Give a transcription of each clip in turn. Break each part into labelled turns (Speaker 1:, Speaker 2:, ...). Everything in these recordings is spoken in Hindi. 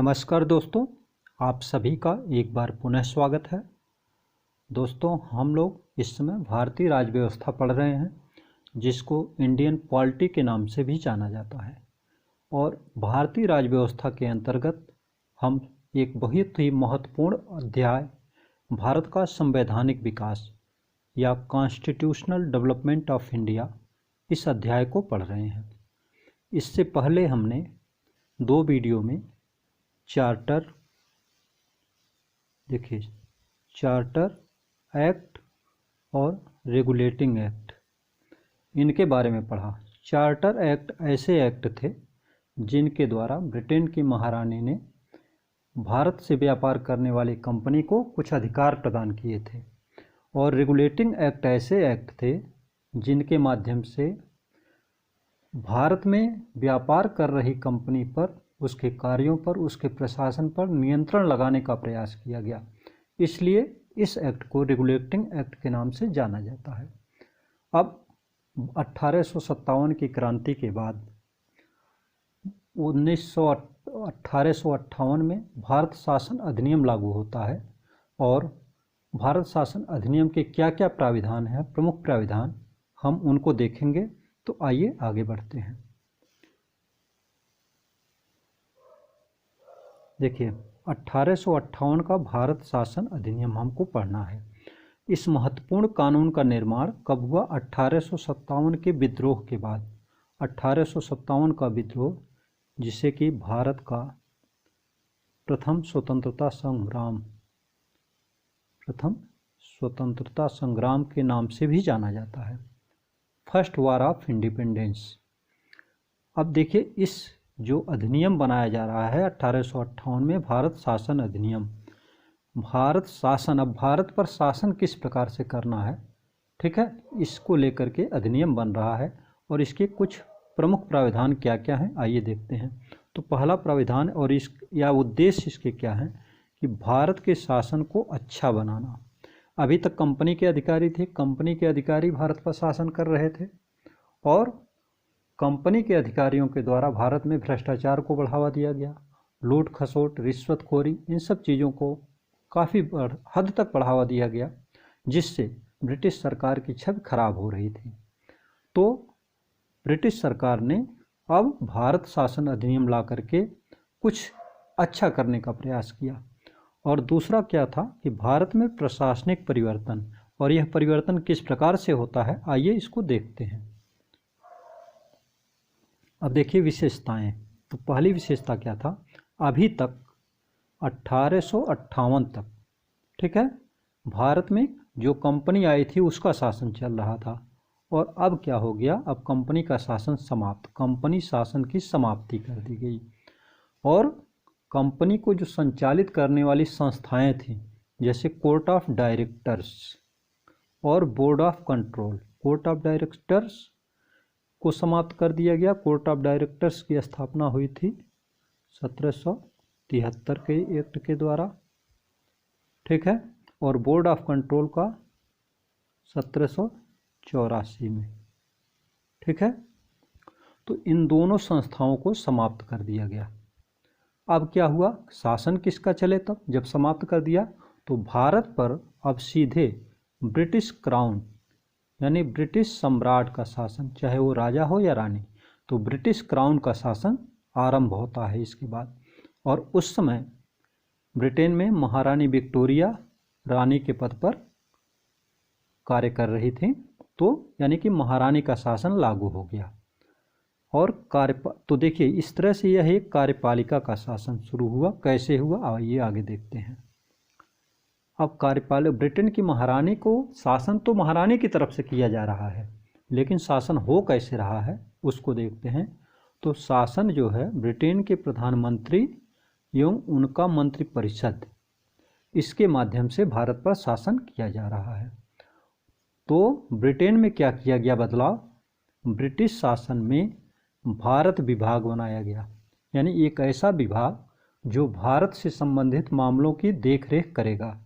Speaker 1: नमस्कार दोस्तों, आप सभी का एक बार पुनः स्वागत है। दोस्तों, हम लोग इस समय भारतीय राज्य व्यवस्था पढ़ रहे हैं, जिसको इंडियन पॉलिटी के नाम से भी जाना जाता है। और भारतीय राज्य व्यवस्था के अंतर्गत हम एक बहुत ही महत्वपूर्ण अध्याय भारत का संवैधानिक विकास या कॉन्स्टिट्यूशनल डेवलपमेंट ऑफ इंडिया, इस अध्याय को पढ़ रहे हैं। इससे पहले हमने 2 वीडियो में चार्टर एक्ट और रेगुलेटिंग एक्ट, इनके बारे में पढ़ा। चार्टर एक्ट ऐसे एक्ट थे जिनके द्वारा ब्रिटेन की महारानी ने भारत से व्यापार करने वाली कंपनी को कुछ अधिकार प्रदान किए थे। और रेगुलेटिंग एक्ट ऐसे एक्ट थे जिनके माध्यम से भारत में व्यापार कर रही कंपनी पर, उसके कार्यों पर, उसके प्रशासन पर नियंत्रण लगाने का प्रयास किया गया। इसलिए इस एक्ट को रेगुलेटिंग एक्ट के नाम से जाना जाता है। अब 1857 की क्रांति के बाद 1858 में भारत शासन अधिनियम लागू होता है। और भारत शासन अधिनियम के क्या क्या प्राविधान हैं, प्रमुख प्राविधान, हम उनको देखेंगे। तो आइए आगे बढ़ते हैं। देखिए, 1858 का भारत शासन अधिनियम हमको पढ़ना है। इस महत्वपूर्ण कानून का निर्माण कब हुआ? 1857 के विद्रोह के बाद। 1857 का विद्रोह, जिसे कि भारत का प्रथम स्वतंत्रता संग्राम के नाम से भी जाना जाता है, फर्स्ट वार ऑफ इंडिपेंडेंस। अब देखिए, इस जो अधिनियम बनाया जा रहा है 1858 में, भारत शासन अधिनियम, भारत शासन, अब भारत पर शासन किस प्रकार से करना है, ठीक है, इसको लेकर के अधिनियम बन रहा है। और इसके कुछ प्रमुख प्राविधान क्या क्या हैं, आइए देखते हैं। तो पहला प्राविधान और उद्देश्य इसके क्या हैं कि भारत के शासन को अच्छा बनाना। अभी तक कंपनी के अधिकारी थे, कंपनी के अधिकारी भारत पर शासन कर रहे थे, और कंपनी के अधिकारियों के द्वारा भारत में भ्रष्टाचार को बढ़ावा दिया गया, लूट खसोट, रिश्वतखोरी, इन सब चीज़ों को काफ़ी हद तक बढ़ावा दिया गया, जिससे ब्रिटिश सरकार की छवि खराब हो रही थी। तो ब्रिटिश सरकार ने अब भारत शासन अधिनियम ला करके कुछ अच्छा करने का प्रयास किया। और दूसरा क्या था कि भारत में प्रशासनिक परिवर्तन, और यह परिवर्तन किस प्रकार से होता है, आइए इसको देखते हैं। अब देखिए विशेषताएं। तो पहली विशेषता क्या था? अभी तक 1858 तक, ठीक है, भारत में जो कंपनी आई थी उसका शासन चल रहा था। और अब क्या हो गया? अब कंपनी का शासन समाप्त, कंपनी शासन की समाप्ति कर दी गई। और कंपनी को जो संचालित करने वाली संस्थाएं थीं, जैसे कोर्ट ऑफ डायरेक्टर्स और board of control, court of directors को समाप्त कर दिया गया। कोर्ट ऑफ डायरेक्टर्स की स्थापना हुई थी 1773 के एक्ट के द्वारा, ठीक है, और बोर्ड ऑफ कंट्रोल का 1784 में, ठीक है। तो इन दोनों संस्थाओं को समाप्त कर दिया गया। अब क्या हुआ? शासन किसका चले? तब जब समाप्त कर दिया तो भारत पर अब सीधे ब्रिटिश क्राउन, यानी ब्रिटिश सम्राट का शासन, चाहे वो राजा हो या रानी, तो ब्रिटिश क्राउन का शासन आरंभ होता है इसके बाद। और उस समय ब्रिटेन में महारानी विक्टोरिया रानी के पद पर कार्य कर रही थी, तो यानी कि महारानी का शासन लागू हो गया। और तो देखिए, इस तरह से यह एक कार्यपालिका का शासन शुरू हुआ। कैसे हुआ, आइए आगे देखते हैं। अब ब्रिटेन की महारानी को शासन तो महारानी की तरफ से किया जा रहा है, लेकिन शासन हो कैसे रहा है उसको देखते हैं। तो शासन जो है, ब्रिटेन के प्रधानमंत्री एवं उनका मंत्रिपरिषद, इसके माध्यम से भारत पर शासन किया जा रहा है। तो ब्रिटेन में क्या किया गया बदलाव? ब्रिटिश शासन में भारत विभाग बनाया गया, यानी एक ऐसा विभाग जो भारत से संबंधित मामलों की देखरेख करेगा,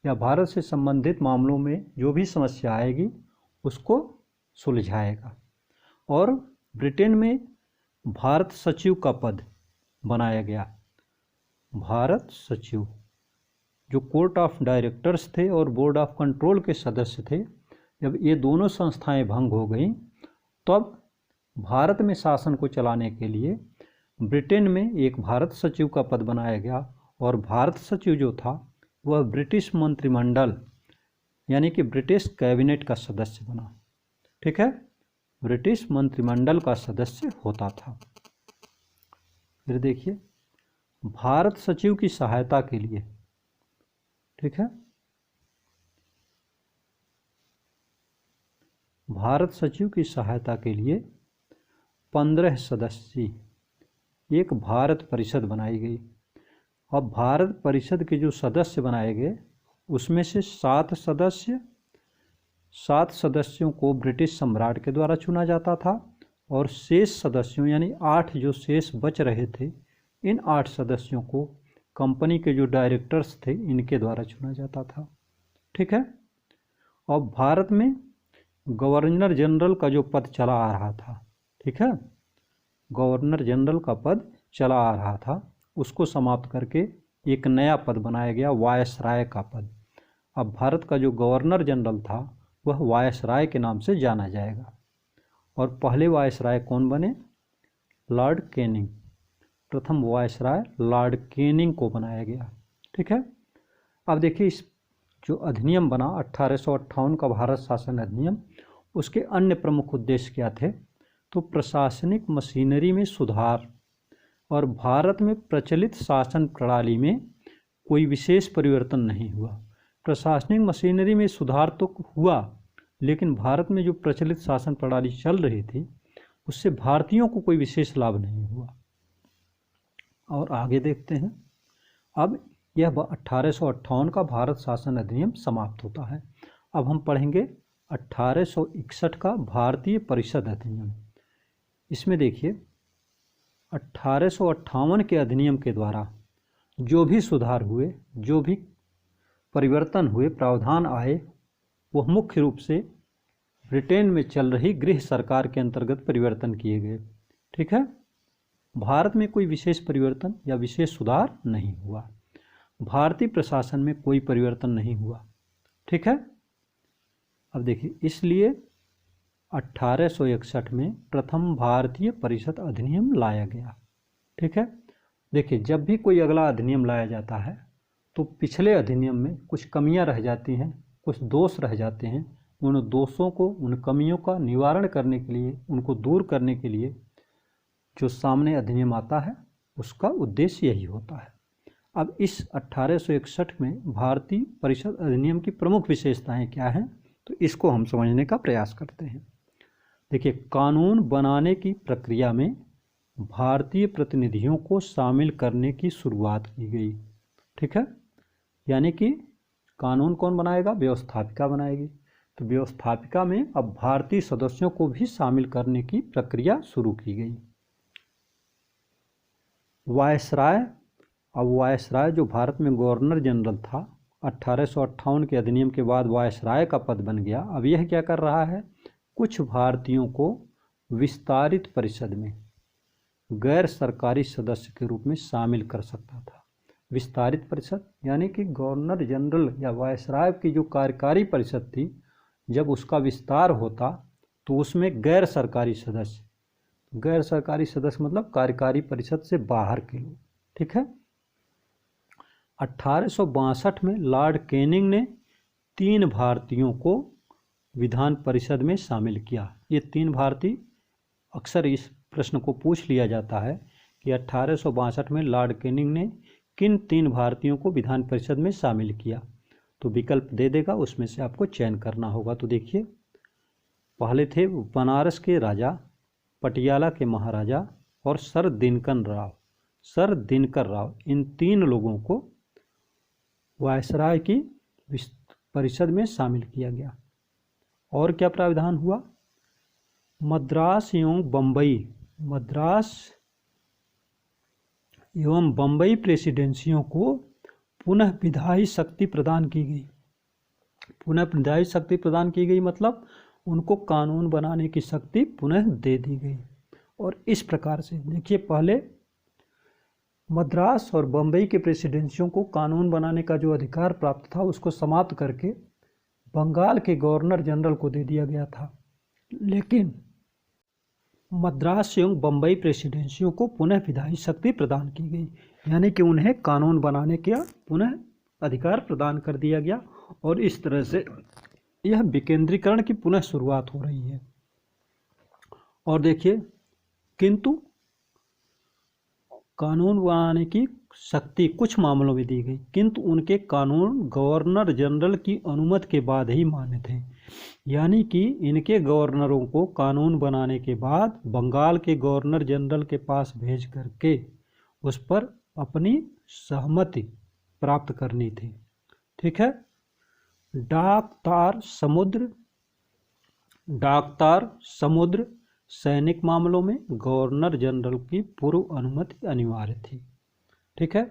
Speaker 1: या भारत से संबंधित मामलों में जो भी समस्या आएगी उसको सुलझाएगा। और ब्रिटेन में भारत सचिव का पद बनाया गया। भारत सचिव, जो कोर्ट ऑफ डायरेक्टर्स थे और बोर्ड ऑफ कंट्रोल के सदस्य थे, जब ये दोनों संस्थाएं भंग हो गईं तब भारत में शासन को चलाने के लिए ब्रिटेन में एक भारत सचिव का पद बनाया गया और भारत सचिव जो था वह ब्रिटिश मंत्रिमंडल यानी कि ब्रिटिश कैबिनेट का सदस्य बना। ठीक है, ब्रिटिश मंत्रिमंडल का सदस्य होता था। फिर देखिए, भारत सचिव की सहायता के लिए, ठीक है, भारत सचिव की सहायता के लिए 15 सदस्यीय एक भारत परिषद बनाई गई। अब भारत परिषद के जो सदस्य बनाए गए उसमें से 7 सदस्यों को ब्रिटिश सम्राट के द्वारा चुना जाता था और शेष सदस्यों यानी 8 जो शेष बच रहे थे, इन 8 सदस्यों को कंपनी के जो डायरेक्टर्स थे इनके द्वारा चुना जाता था। ठीक है, और भारत में गवर्नर जनरल का जो पद चला आ रहा था, ठीक है, गवर्नर जनरल का पद चला आ रहा था, उसको समाप्त करके एक नया पद बनाया गया, वायसराय का पद। अब भारत का जो गवर्नर जनरल था वह वायसराय के नाम से जाना जाएगा। और पहले वायसराय कौन बने? Lord Canning. प्रथम वायसराय लॉर्ड कैनिंग को बनाया गया। ठीक है, अब देखिए इस जो अधिनियम बना 1858 का भारत शासन अधिनियम, उसके अन्य प्रमुख उद्देश्य क्या थे? तो प्रशासनिक मशीनरी में सुधार और भारत में प्रचलित शासन प्रणाली में कोई विशेष परिवर्तन नहीं हुआ। प्रशासनिक मशीनरी में सुधार तो हुआ, लेकिन भारत में जो प्रचलित शासन प्रणाली चल रही थी उससे भारतीयों को कोई विशेष लाभ नहीं हुआ। और आगे देखते हैं। अब यह 1858 का भारत शासन अधिनियम समाप्त होता है। अब हम पढ़ेंगे 1861 का भारतीय परिषद अधिनियम। इसमें देखिए 1858 के अधिनियम के द्वारा जो भी सुधार हुए, जो भी परिवर्तन हुए, प्रावधान आए, वह मुख्य रूप से ब्रिटेन में चल रही गृह सरकार के अंतर्गत परिवर्तन किए गए। ठीक है, भारत में कोई विशेष परिवर्तन या विशेष सुधार नहीं हुआ। भारतीय प्रशासन में कोई परिवर्तन नहीं हुआ। ठीक है, अब देखिए इसलिए 1861 में प्रथम भारतीय परिषद अधिनियम लाया गया। ठीक है, देखिए जब भी कोई अगला अधिनियम लाया जाता है तो पिछले अधिनियम में कुछ कमियां रह जाती हैं, कुछ दोष रह जाते हैं। उन दोषों को, उन कमियों का निवारण करने के लिए, उनको दूर करने के लिए जो सामने अधिनियम आता है उसका उद्देश्य यही होता है। अब इस 1861 में भारतीय परिषद अधिनियम की प्रमुख विशेषताएं क्या हैं, तो इसको हम समझने का प्रयास करते हैं। देखिए, कानून बनाने की प्रक्रिया में भारतीय प्रतिनिधियों को शामिल करने की शुरुआत की गई। ठीक है, यानी कि कानून कौन बनाएगा? व्यवस्थापिका बनाएगी। तो व्यवस्थापिका में अब भारतीय सदस्यों को भी शामिल करने की प्रक्रिया शुरू की गई। वायसराय, अब वायसराय जो भारत में गवर्नर जनरल था, 1858 के अधिनियम के बाद वायसराय का पद बन गया। अब यह क्या कर रहा है? कुछ भारतीयों को विस्तारित परिषद में गैर सरकारी सदस्य के रूप में शामिल कर सकता था। विस्तारित परिषद यानी कि गवर्नर जनरल या वायसराय की जो कार्यकारी परिषद थी, जब उसका विस्तार होता तो उसमें गैर सरकारी सदस्य, गैर सरकारी सदस्य मतलब कार्यकारी परिषद से बाहर के लोग। ठीक है, 1862 में लॉर्ड कैनिंग ने 3 भारतीयों को विधान परिषद में शामिल किया। ये 3 भारतीय, अक्सर इस प्रश्न को पूछ लिया जाता है कि 1862 में लॉर्ड कैनिंग ने किन 3 भारतीयों को विधान परिषद में शामिल किया, तो विकल्प दे देगा, उसमें से आपको चयन करना होगा। तो देखिए, पहले थे बनारस के राजा, पटियाला के महाराजा और सर दिनकर राव। इन 3 लोगों को वायसराय की परिषद में शामिल किया गया। और क्या प्रावधान हुआ? मद्रास एवं बम्बई प्रेसिडेंसियों को पुनः विधायी शक्ति प्रदान की गई। पुनः विधायी शक्ति प्रदान की गई मतलब उनको कानून बनाने की शक्ति पुनः दे दी गई। और इस प्रकार से देखिए, पहले मद्रास और बम्बई के प्रेसिडेंसियों को कानून बनाने का जो अधिकार प्राप्त था उसको समाप्त करके बंगाल के गवर्नर जनरल को दे दिया गया था। लेकिन मद्रास एवं बम्बई प्रेसिडेंसियों को पुनः विधायी शक्ति प्रदान की गई, यानी कि उन्हें कानून बनाने का पुनः अधिकार प्रदान कर दिया गया और इस तरह से यह विकेंद्रीकरण की पुनः शुरुआत हो रही है। और देखिए, किंतु कानून बनाने की शक्ति कुछ मामलों में दी गई, किंतु उनके कानून गवर्नर जनरल की अनुमति के बाद ही मान्य थे, यानी कि इनके गवर्नरों को कानून बनाने के बाद बंगाल के गवर्नर जनरल के पास भेज करके उस पर अपनी सहमति प्राप्त करनी थी। ठीक है। डाक तार समुद्र सैनिक मामलों में गवर्नर जनरल की पूर्व अनुमति अनिवार्य थी। ठीक है।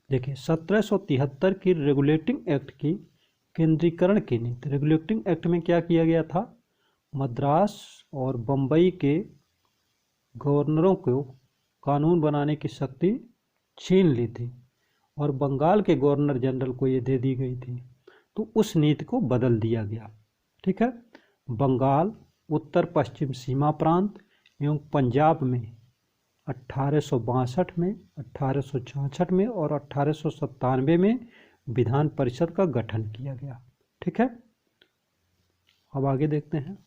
Speaker 1: देखिए, 1773 की रेगुलेटिंग एक्ट की केंद्रीकरण की नीति। रेगुलेटिंग एक्ट में क्या किया गया था? मद्रास और बम्बई के गवर्नरों को कानून बनाने की शक्ति छीन ली थी और बंगाल के गवर्नर जनरल को ये दे दी गई थी, तो उस नीति को बदल दिया गया। ठीक है। बंगाल, उत्तर पश्चिम सीमा प्रांत एवं पंजाब में 1862 में, 1866 में और 1897 में विधान परिषद का गठन किया गया। ठीक है। अब आगे देखते हैं।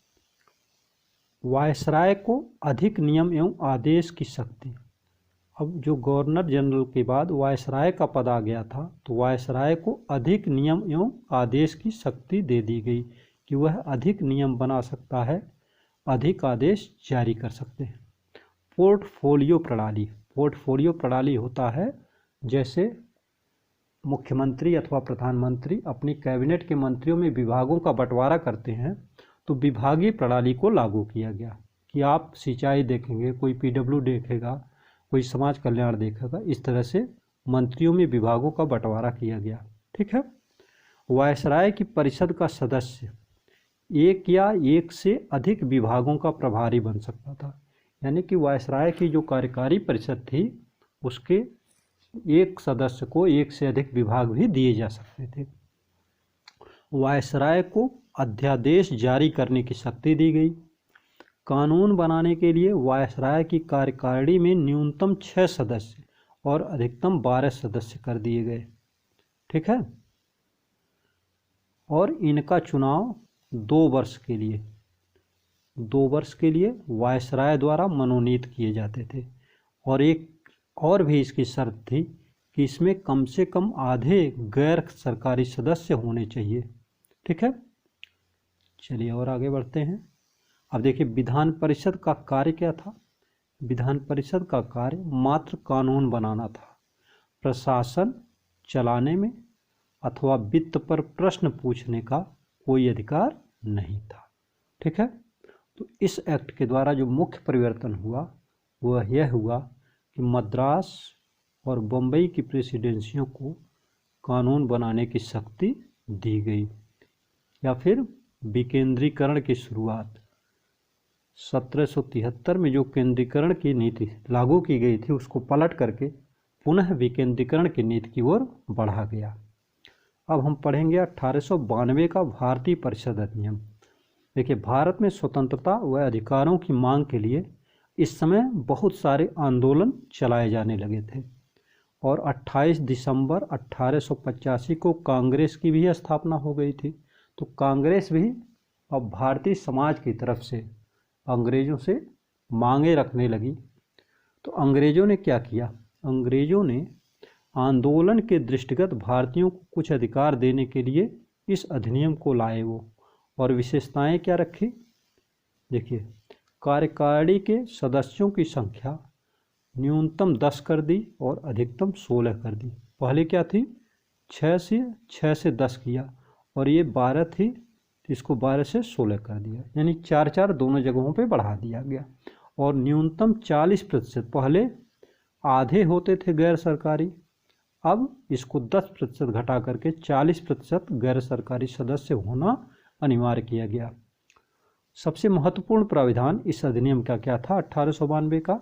Speaker 1: वायसराय को अधिक नियम एवं आदेश की शक्ति। अब जो गवर्नर जनरल के बाद वायसराय का पद आ गया था, तो वायसराय को अधिक नियम एवं आदेश की शक्ति दे दी गई कि वह अधिक नियम बना सकता है, अधिक आदेश जारी कर सकते हैं। पोर्टफोलियो प्रणाली होता है, जैसे मुख्यमंत्री अथवा प्रधानमंत्री अपनी कैबिनेट के मंत्रियों में विभागों का बंटवारा करते हैं, तो विभागीय प्रणाली को लागू किया गया कि आप सिंचाई देखेंगे, कोई पीडब्ल्यू देखेगा, कोई समाज कल्याण देखेगा। इस तरह से मंत्रियों में विभागों का बंटवारा किया गया। ठीक है। वायसराय की परिषद का सदस्य एक या एक से अधिक विभागों का प्रभारी बन सकता था, यानी कि वायसराय की जो कार्यकारी परिषद थी उसके एक सदस्य को एक से अधिक विभाग भी दिए जा सकते थे। वायसराय को अध्यादेश जारी करने की शक्ति दी गई। कानून बनाने के लिए वायसराय की कार्यकारिणी में न्यूनतम 6 सदस्य और अधिकतम 12 सदस्य कर दिए गए। ठीक है। और इनका चुनाव 2 वर्ष के लिए वायसराय द्वारा मनोनीत किए जाते थे। और एक और भी इसकी शर्त थी कि इसमें कम से कम आधे गैर सरकारी सदस्य होने चाहिए। ठीक है। चलिए और आगे बढ़ते हैं। अब देखिए, विधान परिषद का कार्य क्या था? विधान परिषद का कार्य मात्र कानून बनाना था, प्रशासन चलाने में अथवा वित्त पर प्रश्न पूछने का कोई अधिकार नहीं था। ठीक है। तो इस एक्ट के द्वारा जो मुख्य परिवर्तन हुआ वह यह हुआ कि मद्रास और बम्बई की प्रेसिडेंसियों को कानून बनाने की शक्ति दी गई, या फिर विकेंद्रीकरण की शुरुआत। 1773 में जो केंद्रीकरण की नीति लागू की गई थी उसको पलट करके पुनः विकेंद्रीकरण की नीति की ओर बढ़ा गया। अब हम पढ़ेंगे 1892 का भारतीय परिषद अधिनियम। देखिए, भारत में स्वतंत्रता व अधिकारों की मांग के लिए इस समय बहुत सारे आंदोलन चलाए जाने लगे थे और 28 दिसंबर 1885 को कांग्रेस की भी स्थापना हो गई थी। तो कांग्रेस भी अब भारतीय समाज की तरफ से अंग्रेज़ों से मांगे रखने लगी। तो अंग्रेज़ों ने क्या किया? अंग्रेज़ों ने आंदोलन के दृष्टिगत भारतीयों को कुछ अधिकार देने के लिए इस अधिनियम को लाए वो, और विशेषताएं क्या रखी? देखिए, कार्यकारिणी के सदस्यों की संख्या न्यूनतम 10 कर दी और अधिकतम 16 कर दी। पहले क्या थी? 6 से 10 किया, और ये 12 थी तो इसको 12 से 16 कर दिया, यानी 4 दोनों जगहों पे बढ़ा दिया गया। और न्यूनतम 40%, पहले आधे होते थे गैर सरकारी, अब इसको 10% घटा करके 40% गैर सरकारी सदस्य होना अनिवार्य किया गया। सबसे महत्वपूर्ण प्राविधान इस अधिनियम का क्या था 1892 का?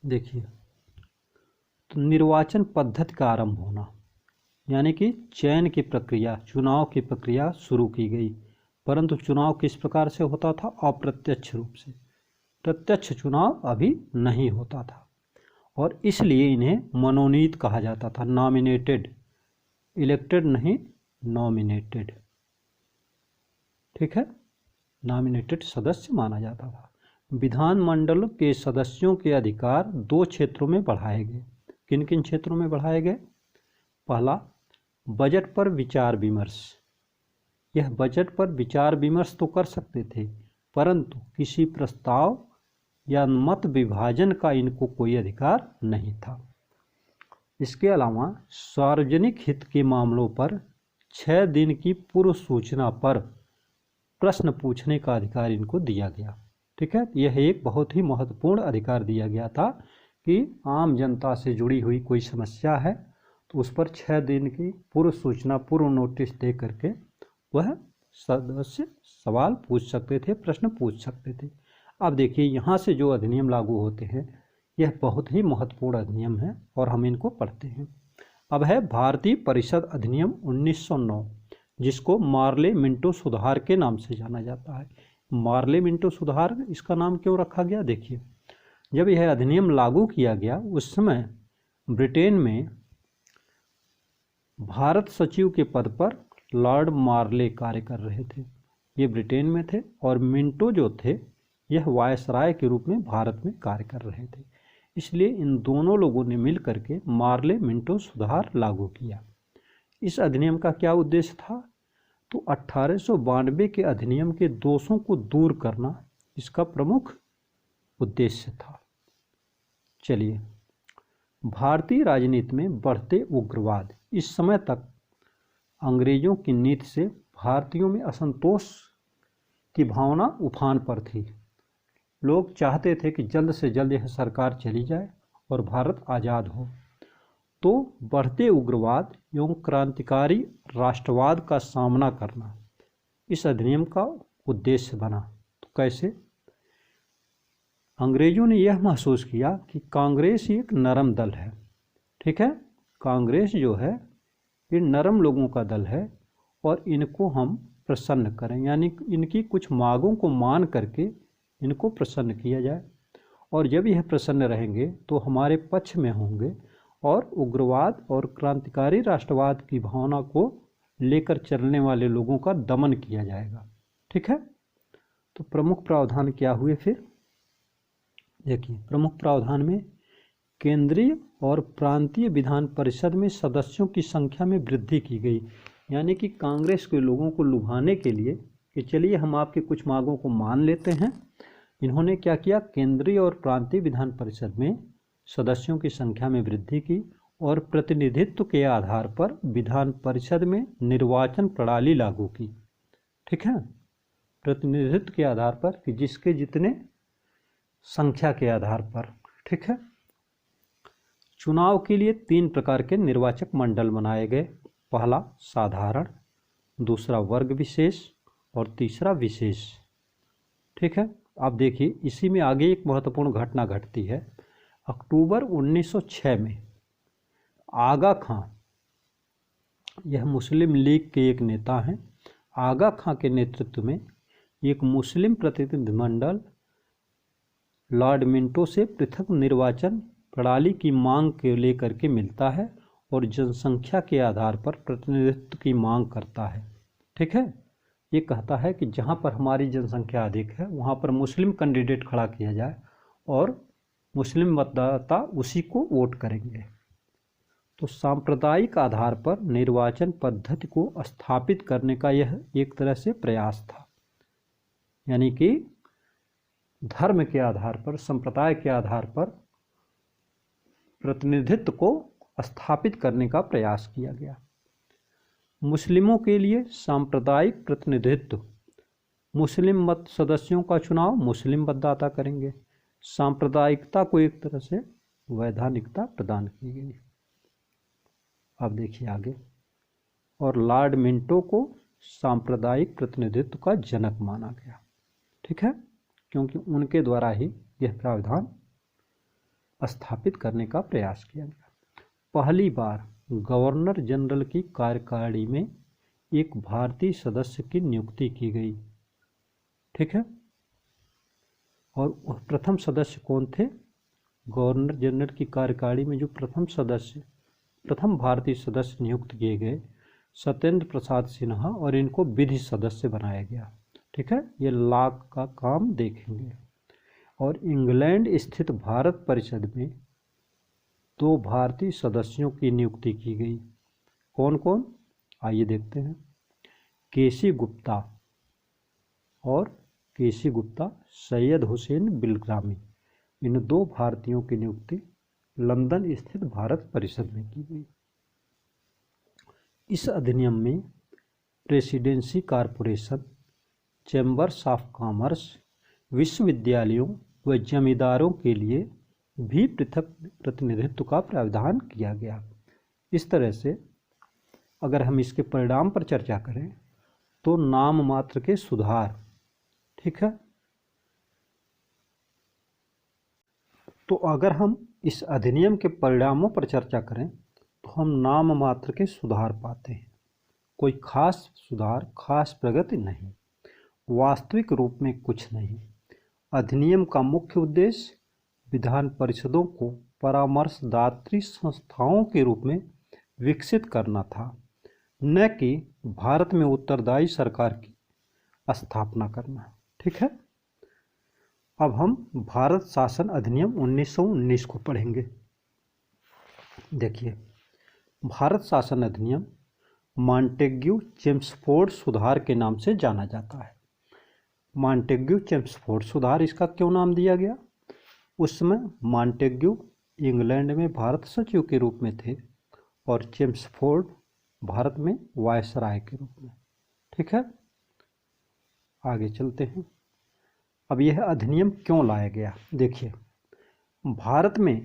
Speaker 1: देखिए, तो निर्वाचन पद्धति का आरंभ होना, यानी कि चयन की प्रक्रिया, चुनाव की प्रक्रिया शुरू की गई। परंतु चुनाव किस प्रकार से होता था? अप्रत्यक्ष रूप से। प्रत्यक्ष चुनाव अभी नहीं होता था और इसलिए इन्हें मनोनीत कहा जाता था, नॉमिनेटेड। इलेक्टेड नहीं, नॉमिनेटेड। ठीक है, नॉमिनेटेड सदस्य माना जाता था। विधानमंडल के सदस्यों के अधिकार 2 क्षेत्रों में बढ़ाए गए। किन किन क्षेत्रों में बढ़ाए गए? पहला, बजट पर विचार विमर्श। यह बजट पर विचार विमर्श तो कर सकते थे, परंतु किसी प्रस्ताव या मत विभाजन का इनको कोई अधिकार नहीं था। इसके अलावा सार्वजनिक हित के मामलों पर 6 दिन की पूर्व सूचना पर प्रश्न पूछने का अधिकार इनको दिया गया। ठीक है, यह एक बहुत ही महत्वपूर्ण अधिकार दिया गया था कि आम जनता से जुड़ी हुई कोई समस्या है तो उस पर 6 दिन की पूर्व सूचना, पूर्व नोटिस दे करके वह सदस्य सवाल पूछ सकते थे, प्रश्न पूछ सकते थे। अब देखिए, यहाँ से जो अधिनियम लागू होते हैं यह बहुत ही महत्वपूर्ण अधिनियम है और हम इनको पढ़ते हैं। अब है भारतीय परिषद अधिनियम 1909, जिसको मार्ले मिंटो सुधार के नाम से जाना जाता है। मार्ले मिंटो सुधार, इसका नाम क्यों रखा गया? देखिए, जब यह अधिनियम लागू किया गया उस समय ब्रिटेन में भारत सचिव के पद पर लॉर्ड मार्ले कार्य कर रहे थे। ये ब्रिटेन में थे और मिंटो जो थे यह वायसराय के रूप में भारत में कार्य कर रहे थे। इसलिए इन दोनों लोगों ने मिल करके मार्ले मिंटो सुधार लागू किया। इस अधिनियम का क्या उद्देश्य था? तो 1892 के अधिनियम के दोषों को दूर करना इसका प्रमुख उद्देश्य था। चलिए, भारतीय राजनीति में बढ़ते उग्रवाद। इस समय तक अंग्रेजों की नीति से भारतीयों में असंतोष की भावना उफान पर थी। लोग चाहते थे कि जल्द से जल्द यह सरकार चली जाए और भारत आज़ाद हो। तो बढ़ते उग्रवाद एवं क्रांतिकारी राष्ट्रवाद का सामना करना इस अधिनियम का उद्देश्य बना। तो कैसे? अंग्रेजों ने यह महसूस किया कि कांग्रेस एक नरम दल है। ठीक है, कांग्रेस जो है ये नरम लोगों का दल है और इनको हम प्रसन्न करें, यानी इनकी कुछ मांगों को मान करके इनको प्रसन्न किया जाए। और जब यह प्रसन्न रहेंगे तो हमारे पक्ष में होंगे और उग्रवाद और क्रांतिकारी राष्ट्रवाद की भावना को लेकर चलने वाले लोगों का दमन किया जाएगा। ठीक है, तो प्रमुख प्रावधान क्या हुए फिर? देखिए, प्रमुख प्रावधान में केंद्रीय और प्रांतीय विधान परिषद में सदस्यों की संख्या में वृद्धि की गई। यानी कि कांग्रेस के लोगों को लुभाने के लिए कि चलिए हम आपके कुछ मांगों को मान लेते हैं, इन्होंने क्या किया? केंद्रीय और प्रांतीय विधान परिषद में सदस्यों की संख्या में वृद्धि की और प्रतिनिधित्व के आधार पर विधान परिषद में निर्वाचन प्रणाली लागू की। ठीक है, प्रतिनिधित्व के आधार पर कि जिसके जितने संख्या के आधार पर। ठीक है, चुनाव के लिए 3 प्रकार के निर्वाचक मंडल बनाए गए। पहला साधारण, दूसरा वर्ग विशेष और तीसरा विशेष। ठीक है, आप देखिए इसी में आगे एक महत्वपूर्ण घटना घटती है। अक्टूबर 1906 में आगा खां, यह मुस्लिम लीग के एक नेता हैं, आगा खां के नेतृत्व में एक मुस्लिम प्रतिनिधिमंडल लॉर्ड मिंटो से पृथक निर्वाचन प्रणाली की मांग के लेकर के मिलता है और जनसंख्या के आधार पर प्रतिनिधित्व की मांग करता है। ठीक है, ये कहता है कि जहाँ पर हमारी जनसंख्या अधिक है वहाँ पर मुस्लिम कैंडिडेट खड़ा किया जाए और मुस्लिम मतदाता उसी को वोट करेंगे। तो सांप्रदायिक आधार पर निर्वाचन पद्धति को स्थापित करने का यह एक तरह से प्रयास था। यानी कि धर्म के आधार पर, संप्रदाय के आधार पर प्रतिनिधित्व को स्थापित करने का प्रयास किया गया। मुस्लिमों के लिए सांप्रदायिक प्रतिनिधित्व, मुस्लिम मत सदस्यों का चुनाव मुस्लिम मतदाता करेंगे। सांप्रदायिकता को एक तरह से वैधानिकता प्रदान की गई। अब देखिए आगे। और लॉर्ड मिंटो को सांप्रदायिक प्रतिनिधित्व का जनक माना गया। ठीक है, क्योंकि उनके द्वारा ही यह प्रावधान स्थापित करने का प्रयास किया गया। पहली बार गवर्नर जनरल की कार्यकारिणी में एक भारतीय सदस्य की नियुक्ति की गई। ठीक है, और प्रथम सदस्य कौन थे? गवर्नर जनरल की कार्यकारिणी में जो प्रथम भारतीय सदस्य नियुक्त किए गए सत्येंद्र प्रसाद सिन्हा, और इनको विधि सदस्य बनाया गया। ठीक है, ये लॉ का काम देखेंगे। और इंग्लैंड स्थित भारत परिषद में 2 भारतीय सदस्यों की नियुक्ति की गई। कौन कौन? आइए देखते हैं। केसी गुप्ता, सैयद हुसैन बिलग्रामी, इन 2 भारतीयों की नियुक्ति लंदन स्थित भारत परिषद में की गई। इस अधिनियम में presidency corporation, chambers of commerce, विश्वविद्यालयों व जमींदारों के लिए भी पृथक प्रतिनिधित्व का प्रावधान किया गया। इस तरह से अगर हम इसके परिणाम पर चर्चा करें तो नाम मात्र के सुधार, ठीक है, तो अगर हम इस अधिनियम के परिणामों पर चर्चा करें तो हम नाम मात्र के सुधार पाते हैं, कोई खास सुधार, खास प्रगति नहीं, वास्तविक रूप में कुछ नहीं। अधिनियम का मुख्य उद्देश्य विधान परिषदों को परामर्शदात्री संस्थाओं के रूप में विकसित करना था, न कि भारत में उत्तरदायी सरकार की स्थापना करना। ठीक है, अब हम भारत शासन अधिनियम 1919 को पढ़ेंगे। देखिए, भारत शासन अधिनियम मॉन्टेग्यू चेम्सफोर्ड सुधार के नाम से जाना जाता है। मॉन्टेग्यू चेम्सफोर्ड सुधार इसका क्यों नाम दिया गया? उस समय मॉन्टेग्यू इंग्लैंड में भारत सचिव के रूप में थे और चेम्सफोर्ड भारत में वायसराय के रूप में। ठीक है, आगे चलते हैं। अब यह अधिनियम क्यों लाया गया? देखिए, भारत में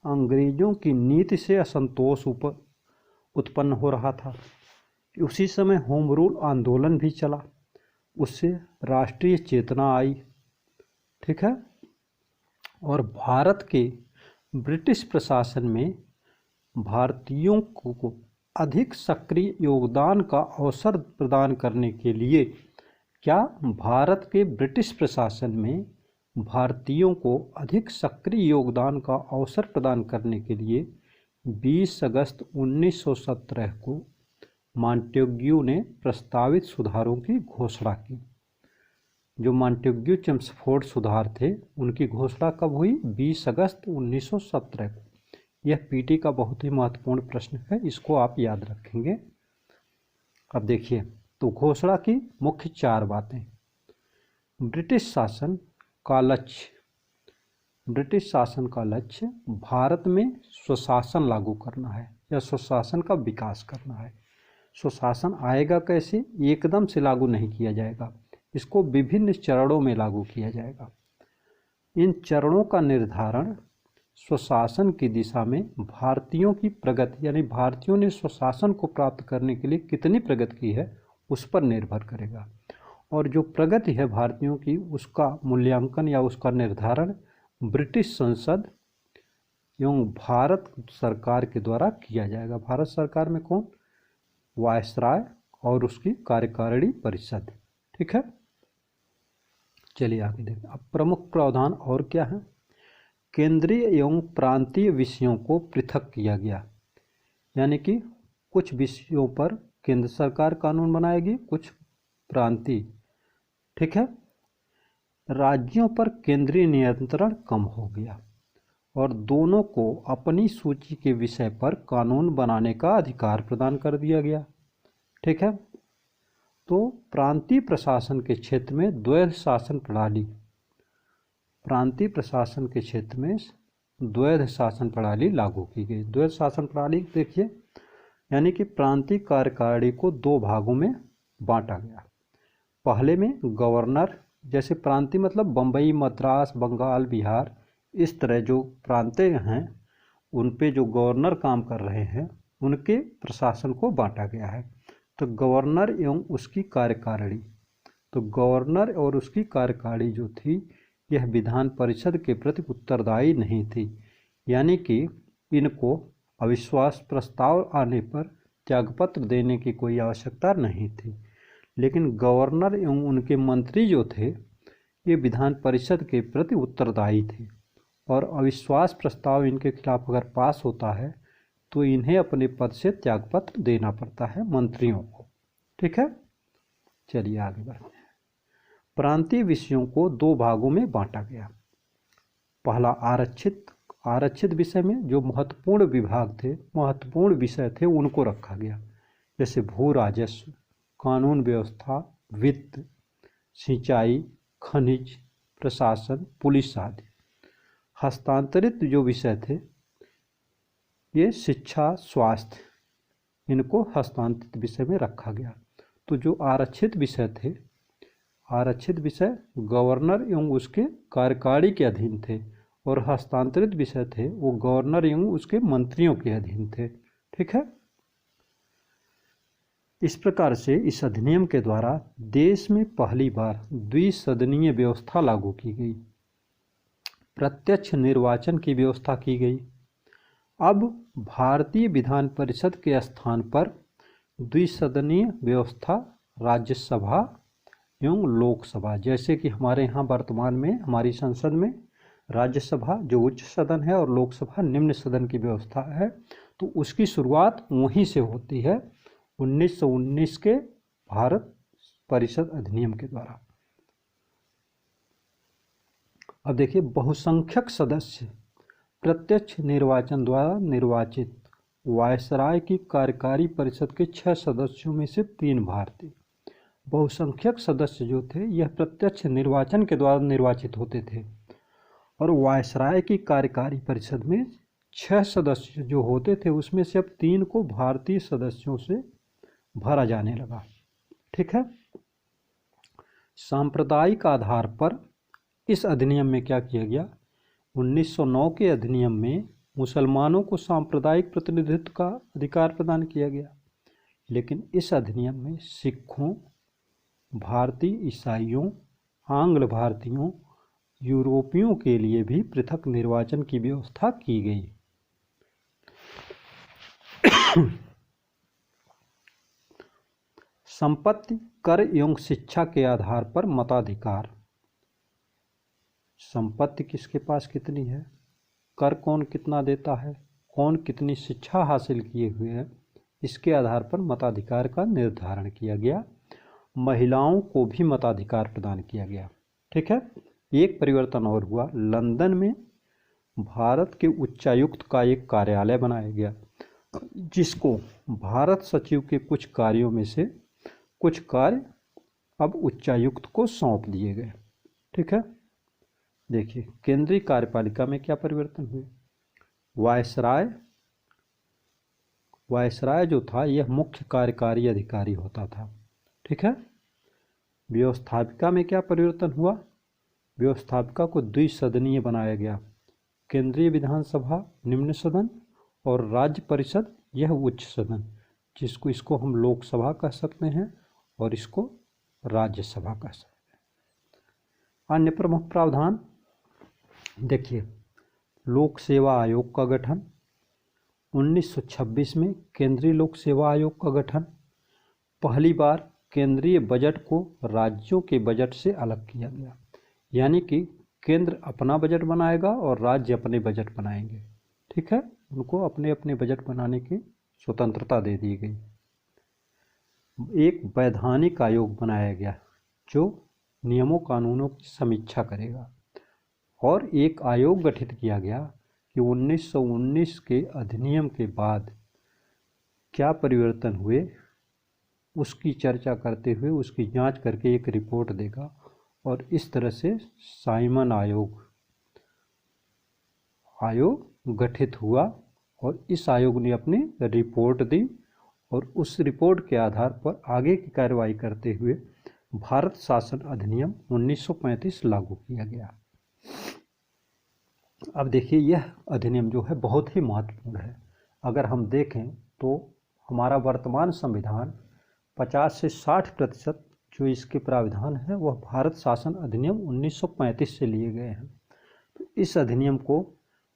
Speaker 1: अंग्रेजों की नीति से असंतोष उत्पन्न हो रहा था। उसी समय होम रूल आंदोलन भी चला, उससे राष्ट्रीय चेतना आई। ठीक है, और भारत के ब्रिटिश प्रशासन में भारतीयों को अधिक सक्रिय योगदान का अवसर प्रदान करने के लिए भारत के ब्रिटिश प्रशासन में भारतीयों को अधिक सक्रिय योगदान का अवसर प्रदान करने के लिए 20 अगस्त 1917 को मॉन्टेग्यू ने प्रस्तावित सुधारों की घोषणा की। जो मॉन्टेग्यू चेम्सफोर्ड सुधार थे उनकी घोषणा कब हुई? 20 अगस्त 1917 को। यह पीटी का बहुत ही महत्वपूर्ण प्रश्न है, इसको आप याद रखेंगे। अब देखिए, तो घोषणा की मुख्य 4 बातें। ब्रिटिश शासन का लक्ष्य भारत में स्वशासन लागू करना है या स्वशासन का विकास करना है। स्वशासन आएगा कैसे? एकदम से लागू नहीं किया जाएगा, इसको विभिन्न चरणों में लागू किया जाएगा। इन चरणों का निर्धारण स्वशासन की दिशा में भारतीयों की प्रगति, यानी भारतीयों ने स्वशासन को प्राप्त करने के लिए कितनी प्रगति की है उस पर निर्भर करेगा। और जो प्रगति है भारतीयों की, उसका मूल्यांकन या उसका निर्धारण ब्रिटिश संसद एवं भारत सरकार के द्वारा किया जाएगा। भारत सरकार में कौन? वायसराय और उसकी कार्यकारिणी परिषद। ठीक है, चलिए आगे देखें। अब प्रमुख प्रावधान और क्या है? केंद्रीय एवं प्रांतीय विषयों को पृथक किया गया, यानी कि कुछ विषयों पर केंद्र सरकार कानून बनाएगी, कुछ प्रांतीय। ठीक है, राज्यों पर केंद्रीय नियंत्रण कम हो गया और दोनों को अपनी सूची के विषय पर कानून बनाने का अधिकार प्रदान कर दिया गया। ठीक है, तो प्रांतीय प्रशासन के क्षेत्र में द्वैध शासन प्रणाली, प्रांतीय प्रशासन के क्षेत्र में द्वैध शासन प्रणाली लागू की गई। द्वैध शासन प्रणाली देखिए, यानी कि प्रांतीय कार्यकारिणी को 2 भागों में बांटा गया। पहले में गवर्नर, जैसे प्रांतीय मतलब बम्बई, मद्रास, बंगाल, बिहार, इस तरह जो प्रांतीय हैं उन पे जो गवर्नर काम कर रहे हैं उनके प्रशासन को बांटा गया है। तो गवर्नर एवं उसकी कार्यकारिणी, तो गवर्नर और उसकी कार्यकारिणी जो थी यह विधान परिषद के प्रति उत्तरदायी नहीं थी, यानी कि इनको अविश्वास प्रस्ताव आने पर त्यागपत्र देने की कोई आवश्यकता नहीं थी। लेकिन गवर्नर एवं उनके मंत्री जो थे ये विधान परिषद के प्रति उत्तरदायी थे और अविश्वास प्रस्ताव इनके खिलाफ अगर पास होता है तो इन्हें अपने पद से त्यागपत्र देना पड़ता है मंत्रियों को। ठीक है, चलिए आगे बढ़ते हैं। प्रांतीय विषयों को दो भागों में बांटा गया। पहला आरक्षित विषय में जो महत्वपूर्ण विभाग थे, महत्वपूर्ण विषय थे, उनको रखा गया, जैसे भू राजस्व, कानून व्यवस्था, वित्त, सिंचाई, खनिज, प्रशासन, पुलिस आदि। हस्तांतरित जो विषय थे ये शिक्षा, स्वास्थ्य, इनको हस्तांतरित विषय में रखा गया। तो जो आरक्षित विषय थे, आरक्षित विषय गवर्नर एवं उसके कार्यकारी के अधीन थे और हस्तांतरित विषय थे वो गवर्नर एवं उसके मंत्रियों के अधीन थे। ठीक है, इस प्रकार से इस अधिनियम के द्वारा देश में पहली बार द्विसदनीय व्यवस्था लागू की गई, प्रत्यक्ष निर्वाचन की व्यवस्था की गई। अब भारतीय विधान परिषद के स्थान पर द्विसदनीय व्यवस्था राज्यसभा एवं लोकसभा, जैसे कि हमारे यहाँ वर्तमान में हमारी संसद में राज्यसभा जो उच्च सदन है और लोकसभा निम्न सदन की व्यवस्था है, तो उसकी शुरुआत वहीं से होती है 1919 के भारत परिषद अधिनियम के द्वारा। अब देखिए, बहुसंख्यक सदस्य प्रत्यक्ष निर्वाचन द्वारा निर्वाचित वायसराय की कार्यकारी परिषद के 6 सदस्यों में से 3 भारतीय। बहुसंख्यक सदस्य जो थे यह प्रत्यक्ष निर्वाचन के द्वारा निर्वाचित होते थे और वायसराय की कार्यकारी परिषद में 6 सदस्य जो होते थे उसमें से अब 3 को भारतीय सदस्यों से भरा जाने लगा। ठीक है, सांप्रदायिक आधार पर इस अधिनियम में क्या किया गया, 1909 के अधिनियम में मुसलमानों को सांप्रदायिक प्रतिनिधित्व का अधिकार प्रदान किया गया, लेकिन इस अधिनियम में सिखों, भारतीय ईसाइयों, आंग्ल भारतीयों, यूरोपियों के लिए भी पृथक निर्वाचन की व्यवस्था की गई। संपत्ति, कर एवं शिक्षा के आधार पर मताधिकार। संपत्ति किसके पास कितनी है, कर कौन कितना देता है, कौन कितनी शिक्षा हासिल किए हुए है, इसके आधार पर मताधिकार का निर्धारण किया गया। महिलाओं को भी मताधिकार प्रदान किया गया। ठीक है, एक परिवर्तन और हुआ, लंदन में भारत के उच्चायुक्त का एक कार्यालय बनाया गया जिसको भारत सचिव के कुछ कार्यों में से कुछ कार्य अब उच्चायुक्त को सौंप दिए गए। ठीक है, देखिए केंद्रीय कार्यपालिका में क्या परिवर्तन हुए। वायसराय जो था यह मुख्य कार्यकारी अधिकारी होता था। ठीक है, व्यवस्थापिका में क्या परिवर्तन हुआ, व्यवस्थापिका को द्विसदनीय बनाया गया, केंद्रीय विधानसभा निम्न सदन और राज्य परिषद यह उच्च सदन, इसको हम लोकसभा कह सकते हैं और इसको राज्यसभा कह सकते हैं। अन्य प्रमुख प्रावधान देखिए, लोक सेवा आयोग का गठन, 1926 में केंद्रीय लोक सेवा आयोग का गठन, पहली बार केंद्रीय बजट को राज्यों के बजट से अलग किया गया, यानी कि केंद्र अपना बजट बनाएगा और राज्य अपने बजट बनाएंगे। ठीक है, उनको अपने अपने बजट बनाने की स्वतंत्रता दे दी गई। एक वैधानिक आयोग बनाया गया जो नियमों कानूनों की समीक्षा करेगा और एक आयोग गठित किया गया कि 1919 के अधिनियम के बाद क्या परिवर्तन हुए उसकी चर्चा करते हुए उसकी जांच करके एक रिपोर्ट देगा और इस तरह से साइमन आयोग गठित हुआ और इस आयोग ने अपनी रिपोर्ट दी और उस रिपोर्ट के आधार पर आगे की कार्रवाई करते हुए भारत शासन अधिनियम 1935 लागू किया गया। अब देखिए, यह अधिनियम जो है बहुत ही महत्वपूर्ण है। अगर हम देखें तो हमारा वर्तमान संविधान 50 से 60% जो इसके प्राविधान हैं वह भारत शासन अधिनियम 1935 से लिए गए हैं। तो इस अधिनियम को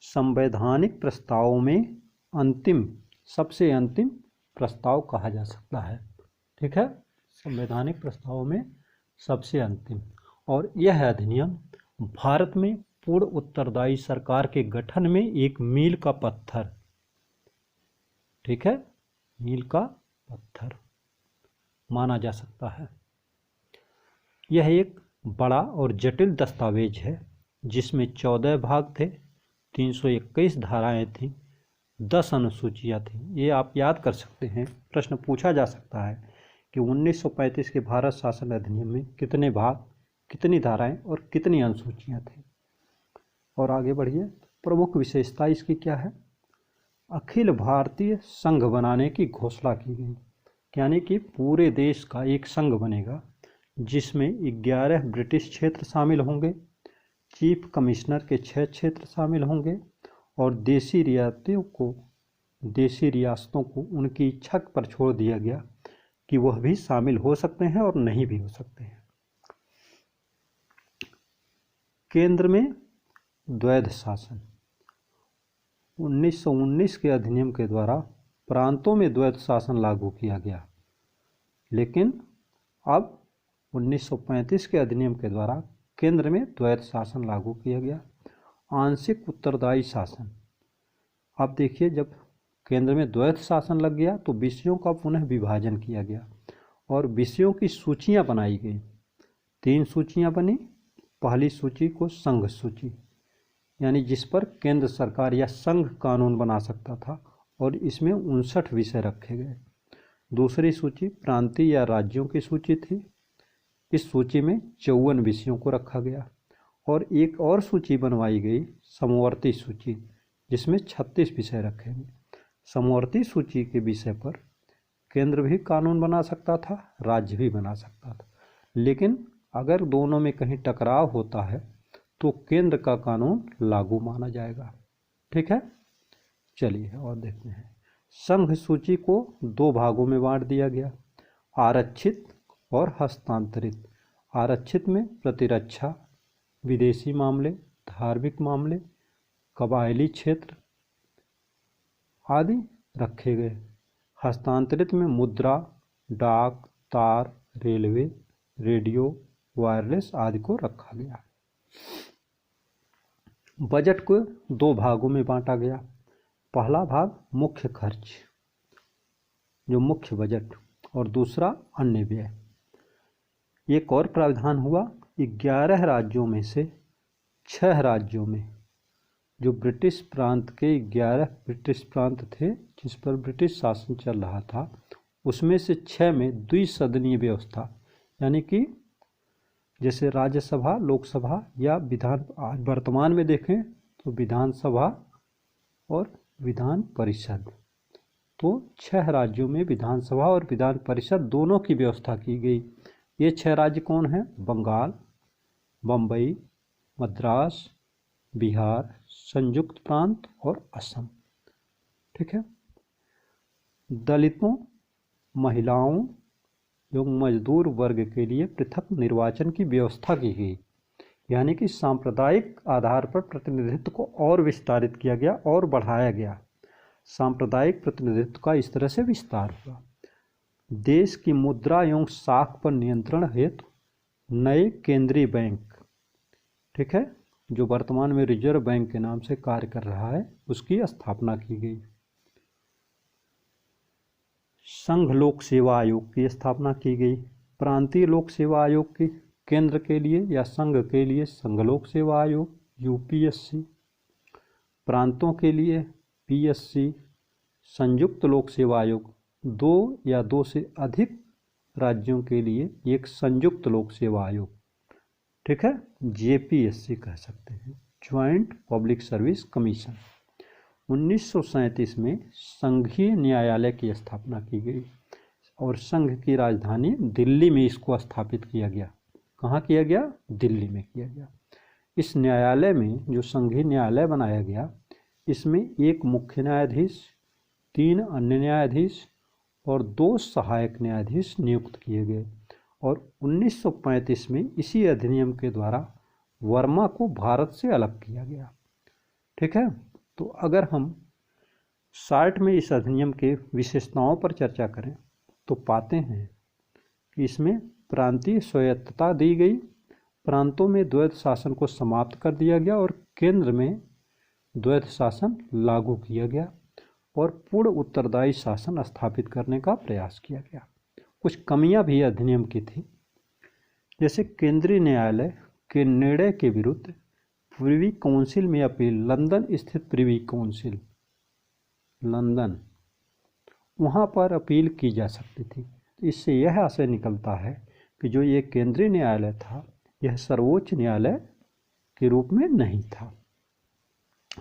Speaker 1: संवैधानिक प्रस्तावों में अंतिम, सबसे अंतिम प्रस्ताव कहा जा सकता है। ठीक है, संवैधानिक प्रस्तावों में सबसे अंतिम। और यह अधिनियम भारत में पूर्ण उत्तरदायी सरकार के गठन में एक मील का पत्थर, ठीक है, मील का पत्थर माना जा सकता है। यह एक बड़ा और जटिल दस्तावेज है जिसमें 14 भाग थे, 321 धाराएं थीं, 10 अनुसूचियां थीं। ये आप याद कर सकते हैं, प्रश्न पूछा जा सकता है कि 1935 के भारत शासन अधिनियम में कितने भाग, कितनी धाराएं और कितनी अनुसूचियां थीं। और आगे बढ़िए, प्रमुख विशेषता इसकी क्या है? अखिल भारतीय संघ बनाने की घोषणा की गई, यानी कि पूरे देश का एक संघ बनेगा जिसमें 11 ब्रिटिश क्षेत्र शामिल होंगे, चीफ कमिश्नर के 6 क्षेत्र शामिल होंगे और देशी रियासतों को उनकी इच्छा पर छोड़ दिया गया कि वह भी शामिल हो सकते हैं और नहीं भी हो सकते हैं। केंद्र में द्वैध शासन, 1919 के अधिनियम के द्वारा प्रांतों में द्वैध शासन लागू किया गया, लेकिन अब 1935 के अधिनियम के द्वारा केंद्र में द्वैध शासन लागू किया गया। आंशिक उत्तरदायी शासन, अब देखिए, जब केंद्र में द्वैध शासन लग गया तो विषयों का पुनः विभाजन किया गया और विषयों की सूचियां बनाई गई। 3 सूचियां बनी। पहली सूची को संघ सूची, यानी जिस पर केंद्र सरकार या संघ कानून बना सकता था, और इसमें 59 विषय रखे गए। दूसरी सूची प्रांतीय या राज्यों की सूची थी। इस सूची में 54 विषयों को रखा गया। और एक और सूची बनवाई गई, समवर्ती सूची, जिसमें 36 विषय रखे गए। समवर्ती सूची के विषय पर केंद्र भी कानून बना सकता था, राज्य भी बना सकता था, लेकिन अगर दोनों में कहीं टकराव होता है तो केंद्र का कानून लागू माना जाएगा। ठीक है, चलिए और देखते हैं। संघ सूची को 2 भागों में बांट दिया गया, आरक्षित और हस्तांतरित। आरक्षित में प्रतिरक्षा, विदेशी मामले, धार्मिक मामले, कबायली क्षेत्र आदि रखे गए। हस्तांतरित में मुद्रा, डाक, तार, रेलवे, रेडियो, वायरलेस आदि को रखा गया। बजट को 2 भागों में बांटा गया। पहला भाग मुख्य खर्च, जो मुख्य बजट, और दूसरा अन्य व्यय। एक और प्रावधान हुआ, 11 राज्यों में से 6 राज्यों में, जो ब्रिटिश प्रांत के 11 ब्रिटिश प्रांत थे जिस पर ब्रिटिश शासन चल रहा था, उसमें से 6 में द्विसदनीय व्यवस्था, यानी कि जैसे राज्यसभा, लोकसभा या विधान, आज वर्तमान में देखें तो विधानसभा और विधान परिषद, तो 6 राज्यों में विधानसभा और विधान परिषद दोनों की व्यवस्था की गई। ये 6 राज्य कौन हैं? बंगाल, बम्बई, मद्रास, बिहार, संयुक्त प्रांत और असम। ठीक है। दलितों, महिलाओं एवं मजदूर वर्ग के लिए पृथक निर्वाचन की व्यवस्था की गई, यानी कि सांप्रदायिक आधार पर प्रतिनिधित्व को और विस्तारित किया गया और बढ़ाया गया। सांप्रदायिक प्रतिनिधित्व का इस तरह से विस्तार हुआ। देश की मुद्रा एवं साख पर नियंत्रण हेतु नए केंद्रीय बैंक, ठीक है, जो वर्तमान में रिजर्व बैंक के नाम से कार्य कर रहा है, उसकी स्थापना की गई। संघ लोक सेवा आयोग की स्थापना की गई। प्रांतीय लोक सेवा आयोग की केंद्र के लिए या संघ के लिए संघ लोक सेवा आयोग यूपीएससी, प्रांतों के लिए पीएससी, संयुक्त लोक सेवा आयोग, 2 या 2 से अधिक राज्यों के लिए एक संयुक्त लोक सेवा आयोग, ठीक है, जेपीएससी कह सकते हैं, ज्वाइंट पब्लिक सर्विस कमीशन। 1937 में संघीय न्यायालय की स्थापना की गई और संघ की राजधानी दिल्ली में इसको स्थापित किया गया। कहाँ किया गया? दिल्ली में किया गया। इस न्यायालय में जो संघीय न्यायालय बनाया गया, इसमें एक मुख्य न्यायाधीश, 3 अन्य न्यायाधीश और 2 सहायक न्यायाधीश नियुक्त किए गए। और 1935 में इसी अधिनियम के द्वारा वर्मा को भारत से अलग किया गया। ठीक है, तो अगर हम शॉर्ट में इस अधिनियम के विशेषताओं पर चर्चा करें तो पाते हैं कि इसमें प्रांतीय स्वायत्तता दी गई, प्रांतों में द्वैध शासन को समाप्त कर दिया गया और केंद्र में द्वैध शासन लागू किया गया और पूर्ण उत्तरदायी शासन स्थापित करने का प्रयास किया गया। कुछ कमियां भी अधिनियम की थी, जैसे केंद्रीय न्यायालय के निर्णय के विरुद्ध प्रिवी काउंसिल में अपील, लंदन स्थित प्रिवी काउंसिल लंदन, वहाँ पर अपील की जा सकती थी। इससे यह आशय निकलता है कि जो ये केंद्रीय न्यायालय था यह सर्वोच्च न्यायालय के रूप में नहीं था।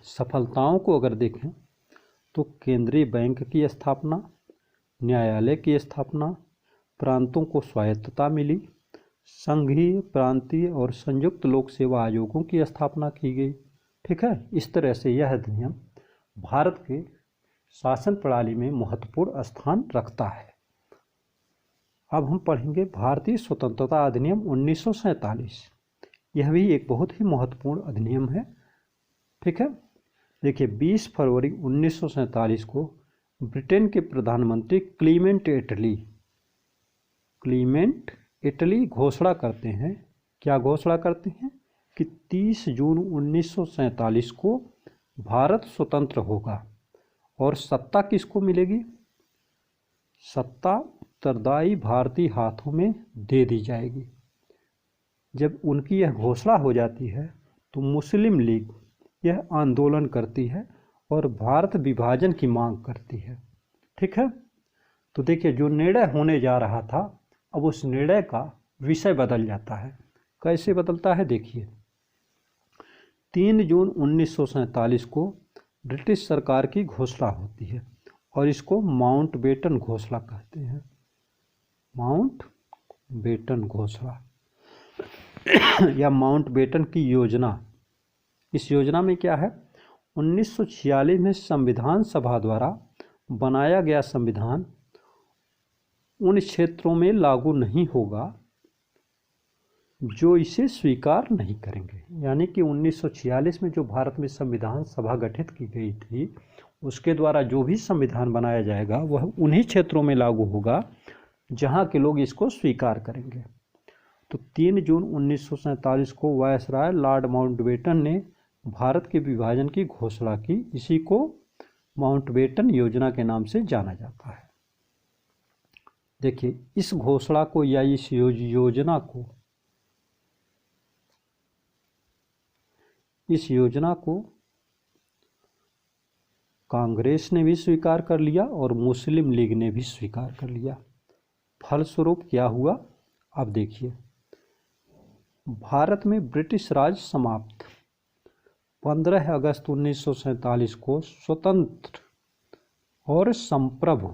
Speaker 1: सफलताओं को अगर देखें तो केंद्रीय बैंक की स्थापना, न्यायालय की स्थापना, प्रांतों को स्वायत्तता मिली, संघीय, प्रांतीय और संयुक्त लोक सेवा आयोगों की स्थापना की गई। ठीक है, इस तरह से यह अधिनियम भारत के शासन प्रणाली में महत्वपूर्ण स्थान रखता है। अब हम पढ़ेंगे भारतीय स्वतंत्रता अधिनियम 1947। यह भी एक बहुत ही महत्वपूर्ण अधिनियम है। ठीक है, देखिए 20 फरवरी 1947 को ब्रिटेन के प्रधानमंत्री क्लीमेंट इटली घोषणा करते हैं। क्या घोषणा करते हैं कि 30 जून 1947 को भारत स्वतंत्र होगा और सत्ता किसको मिलेगी? सत्ता उत्तरदायी भारतीय हाथों में दे दी जाएगी। जब उनकी यह घोषणा हो जाती है तो मुस्लिम लीग यह आंदोलन करती है और भारत विभाजन की मांग करती है। ठीक है, तो देखिए जो निर्णय होने जा रहा था अब उस निर्णय का विषय बदल जाता है। कैसे बदलता है देखिए, 3 जून 1947 को ब्रिटिश सरकार की घोषणा होती है और इसको माउंटबेटन घोषणा कहते हैं। माउंटबेटन घोषणा या माउंटबेटन की योजना। इस योजना में क्या है, 1946 में संविधान सभा द्वारा बनाया गया संविधान उन क्षेत्रों में लागू नहीं होगा जो इसे स्वीकार नहीं करेंगे। यानी कि 1946 में जो भारत में संविधान सभा गठित की गई थी उसके द्वारा जो भी संविधान बनाया जाएगा वह उन्हीं क्षेत्रों में लागू होगा जहां के लोग इसको स्वीकार करेंगे। तो 3 जून 1947 को वायसराय लॉर्ड माउंटबेटन ने भारत के विभाजन की घोषणा की। इसी को माउंटबेटन योजना के नाम से जाना जाता है। देखिए इस घोषणा को या इस योजना को कांग्रेस ने भी स्वीकार कर लिया और मुस्लिम लीग ने भी स्वीकार कर लिया। फलस्वरूप क्या हुआ, अब देखिए भारत में ब्रिटिश राज समाप्त। 15 अगस्त 1947 को स्वतंत्र और संप्रभु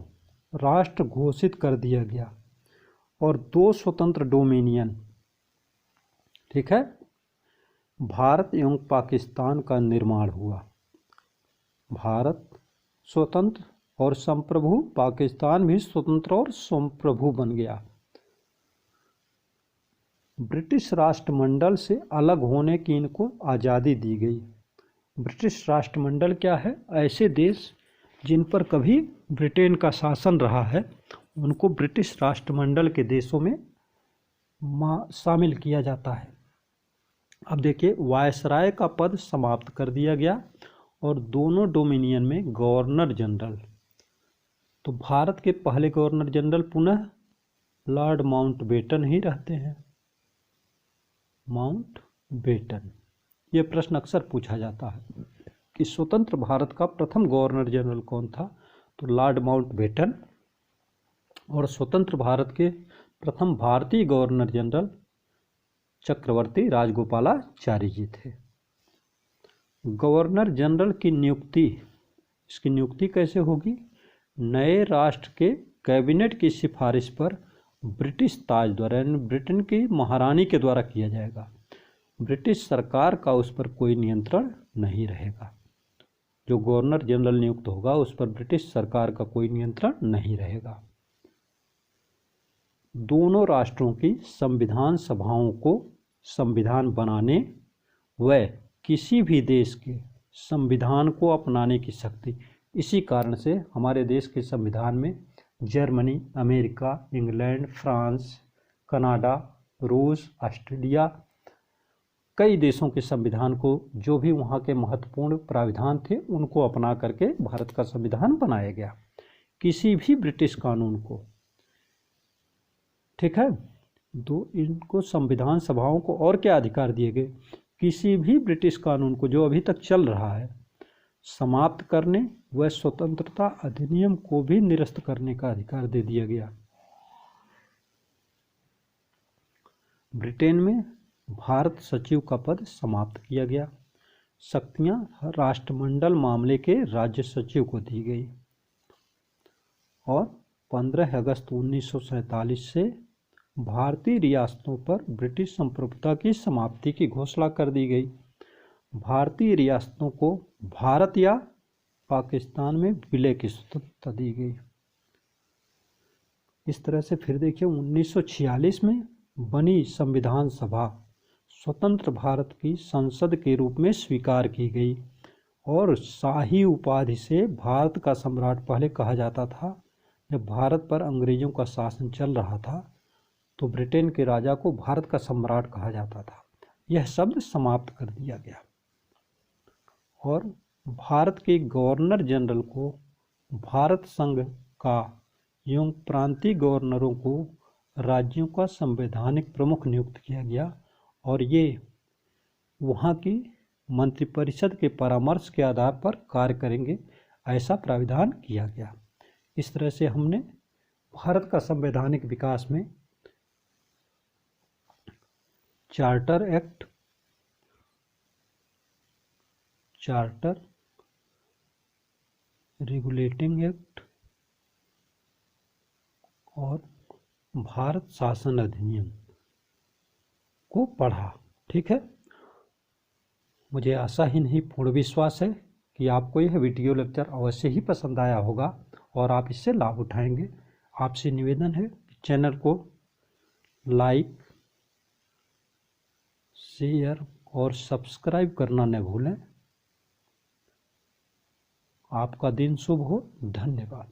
Speaker 1: राष्ट्र घोषित कर दिया गया और 2 स्वतंत्र डोमिनियन, ठीक है, भारत एवं पाकिस्तान का निर्माण हुआ। भारत स्वतंत्र और संप्रभु, पाकिस्तान भी स्वतंत्र और संप्रभु बन गया। ब्रिटिश राष्ट्रमंडल से अलग होने की इनको आज़ादी दी गई। ब्रिटिश राष्ट्रमंडल क्या है, ऐसे देश जिन पर कभी ब्रिटेन का शासन रहा है उनको ब्रिटिश राष्ट्रमंडल के देशों में शामिल किया जाता है। अब देखिए वायसराय का पद समाप्त कर दिया गया और दोनों डोमिनियन में गवर्नर जनरल, तो भारत के पहले गवर्नर जनरल पुनः लॉर्ड माउंटबेटन ही रहते हैं। माउंटबेटन, ये प्रश्न अक्सर पूछा जाता है कि स्वतंत्र भारत का प्रथम गवर्नर जनरल कौन था, तो लॉर्ड माउंटबेटन, और स्वतंत्र भारत के प्रथम भारतीय गवर्नर जनरल चक्रवर्ती राजगोपालाचारी जी थे। गवर्नर जनरल की नियुक्ति, इसकी नियुक्ति कैसे होगी, नए राष्ट्र के कैबिनेट की सिफारिश पर ब्रिटिश ताज द्वारा यानी ब्रिटेन की महारानी के द्वारा किया जाएगा। ब्रिटिश सरकार का उस पर कोई नियंत्रण नहीं रहेगा। जो गवर्नर जनरल नियुक्त होगा उस पर ब्रिटिश सरकार का कोई नियंत्रण नहीं रहेगा। दोनों राष्ट्रों की संविधान सभाओं को संविधान बनाने व किसी भी देश के संविधान को अपनाने की शक्ति। इसी कारण से हमारे देश के संविधान में Germany, America, England, France, Canada, रूस, ऑस्ट्रेलिया, कई देशों के संविधान को, जो भी वहाँ के महत्वपूर्ण प्राविधान थे उनको अपना करके भारत का संविधान बनाया गया। किसी भी ब्रिटिश कानून को, ठीक है, इनको संविधान सभाओं को और क्या अधिकार दिए गए, किसी भी ब्रिटिश कानून को जो अभी तक चल रहा है समाप्त करने व स्वतंत्रता अधिनियम को भी निरस्त करने का अधिकार दे दिया गया। ब्रिटेन में भारत सचिव का पद समाप्त किया गया। शक्तियां राष्ट्रमंडल मामले के राज्य सचिव को दी गई और 15 अगस्त 1947 से भारतीय रियासतों पर ब्रिटिश संप्रभुता की समाप्ति की घोषणा कर दी गई। भारतीय रियासतों को भारत या पाकिस्तान में विलय की स्वतंत्रता दी गई। इस तरह से फिर देखिए 1946 में बनी संविधान सभा स्वतंत्र भारत की संसद के रूप में स्वीकार की गई और शाही उपाधि से भारत का सम्राट पहले कहा जाता था। जब भारत पर अंग्रेजों का शासन चल रहा था तो ब्रिटेन के राजा को भारत का सम्राट कहा जाता था। यह शब्द समाप्त कर दिया गया और भारत के गवर्नर जनरल को भारत संघ का एवं प्रांतीय गवर्नरों को राज्यों का संवैधानिक प्रमुख नियुक्त किया गया और ये वहाँ की मंत्रिपरिषद के परामर्श के आधार पर कार्य करेंगे, ऐसा प्राविधान किया गया। इस तरह से हमने भारत का संवैधानिक विकास में charter act, charter regulating act और भारत शासन अधिनियम को पढ़ा। ठीक है, मुझे आशा ही नहीं पूर्ण विश्वास है कि आपको यह वीडियो लेक्चर अवश्य ही पसंद आया होगा और आप इससे लाभ उठाएंगे। आपसे निवेदन है कि चैनल को लाइक, शेयर और सब्सक्राइब करना न भूलें। आपका दिन शुभ हो। धन्यवाद।